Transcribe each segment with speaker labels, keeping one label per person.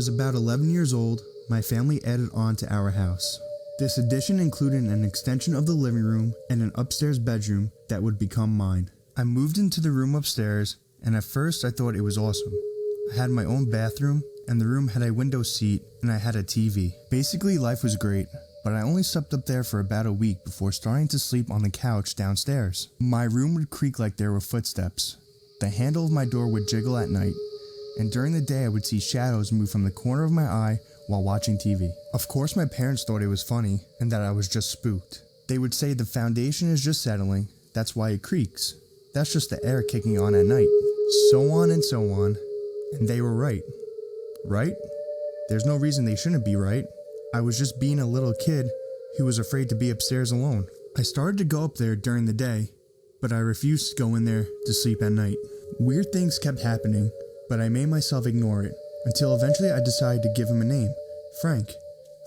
Speaker 1: was about 11 years old, my family added on to our house. This addition included an extension of the living room and an upstairs bedroom that would become mine. I moved into the room upstairs, and at first I thought it was awesome. I had my own bathroom, and the room had a window seat, and I had a TV. Basically, life was great, but I only slept up there for about a week before starting to sleep on the couch downstairs. My room would creak like there were footsteps. The handle of my door would jiggle at night, and during the day I would see shadows move from the corner of my eye while watching TV. Of course, my parents thought it was funny and that I was just spooked. They would say the foundation is just settling, that's why it creaks. That's just the air kicking on at night. So on and so on. And they were right. Right? There's no reason they shouldn't be right. I was just being a little kid who was afraid to be upstairs alone. I started to go up there during the day, but I refused to go in there to sleep at night. Weird things kept happening, but I made myself ignore it, until eventually I decided to give him a name. Frank.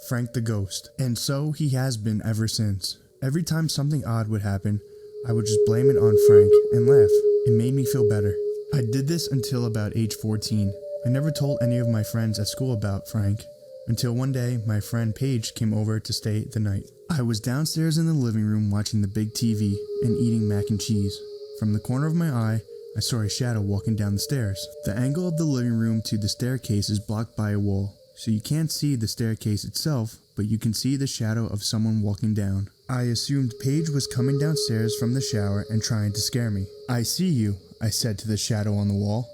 Speaker 1: Frank the Ghost. And so he has been ever since. Every time something odd would happen, I would just blame it on Frank and laugh. It made me feel better. I did this until about age 14. I never told any of my friends at school about Frank, until one day my friend Paige came over to stay the night. I was downstairs in the living room watching the big TV and eating mac and cheese. From the corner of my eye, I saw a shadow walking down the stairs. The angle of the living room to the staircase is blocked by a wall, so you can't see the staircase itself, but you can see the shadow of someone walking down. I assumed Paige was coming downstairs from the shower and trying to scare me. "I see you," I said to the shadow on the wall.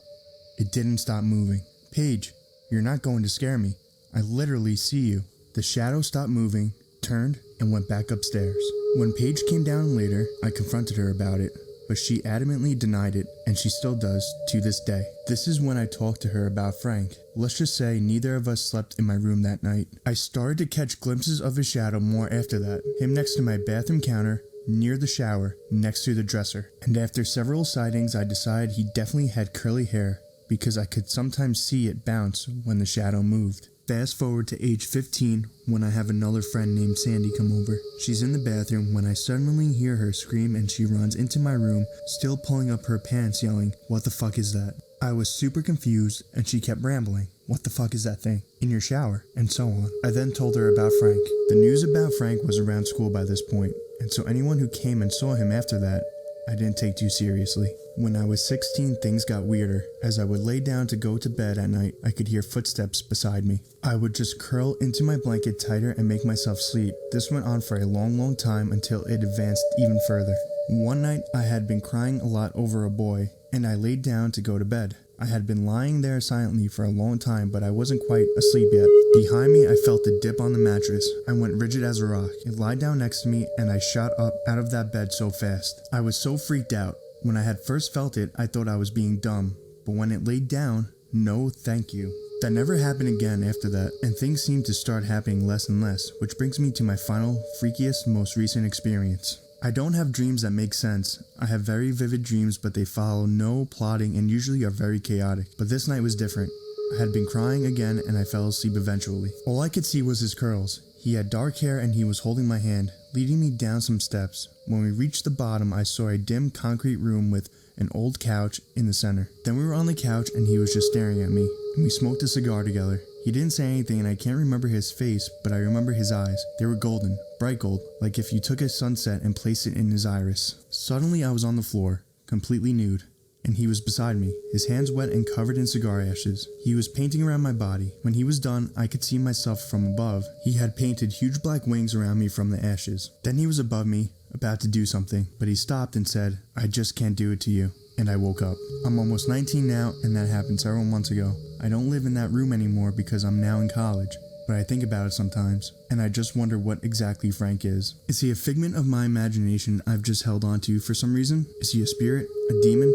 Speaker 1: It didn't stop moving. "Paige, you're not going to scare me. I literally see you." The shadow stopped moving, turned, and went back upstairs. When Paige came down later, I confronted her about it, but she adamantly denied it, and she still does to this day. This is when I talked to her about Frank. Let's just say neither of us slept in my room that night. I started to catch glimpses of his shadow more after that. Him next to my bathroom counter, near the shower, next to the dresser. And after several sightings, I decided he definitely had curly hair, because I could sometimes see it bounce when the shadow moved. Fast forward to age 15, when I have another friend named Sandy come over. She's in the bathroom when I suddenly hear her scream, and she runs into my room, still pulling up her pants, yelling, "What the fuck is that?" I was super confused, and she kept rambling. "What the fuck is that thing? In your shower?" and so on. I then told her about Frank. The news about Frank was around school by this point, and so anyone who came and saw him after that, I didn't take too seriously. When I was 16, things got weirder. As I would lay down to go to bed at night, I could hear footsteps beside me. I would just curl into my blanket tighter and make myself sleep. This went on for a long time until it advanced even further. One night, I had been crying a lot over a boy, and I laid down to go to bed. I had been lying there silently for a long time, but I wasn't quite asleep yet. Behind me, I felt a dip on the mattress. I went rigid as a rock. It lied down next to me, and I shot up out of that bed so fast. I was so freaked out. When I had first felt it, I thought I was being dumb, but when it laid down, no thank you. That never happened again after that, and things seemed to start happening less and less, which brings me to my final, freakiest, most recent experience. I don't have dreams that make sense. I have very vivid dreams, but they follow no plotting and usually are very chaotic. But this night was different. I had been crying again, and I fell asleep eventually. All I could see was his curls. He had dark hair, and he was holding my hand, leading me down some steps. When we reached the bottom, I saw a dim concrete room with an old couch in the center. Then we were on the couch, and he was just staring at me, and we smoked a cigar together. He didn't say anything, and I can't remember his face, but I remember his eyes. They were golden, bright gold, like if you took a sunset and placed it in his iris. Suddenly I was on the floor, completely nude, and he was beside me, his hands wet and covered in cigar ashes. He was painting around my body. When he was done, I could see myself from above. He had painted huge black wings around me from the ashes. Then he was above me, about to do something, but he stopped and said, "I just can't do it to you." And I woke up. I'm almost 19 now, and that happened several months ago. I don't live in that room anymore because I'm now in college, but I think about it sometimes, and I just wonder what exactly Frank is. Is he a figment of my imagination I've just held on to for some reason? Is he a spirit, a demon,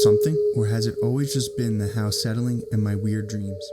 Speaker 1: something? Or has it always just been the house settling and my weird dreams?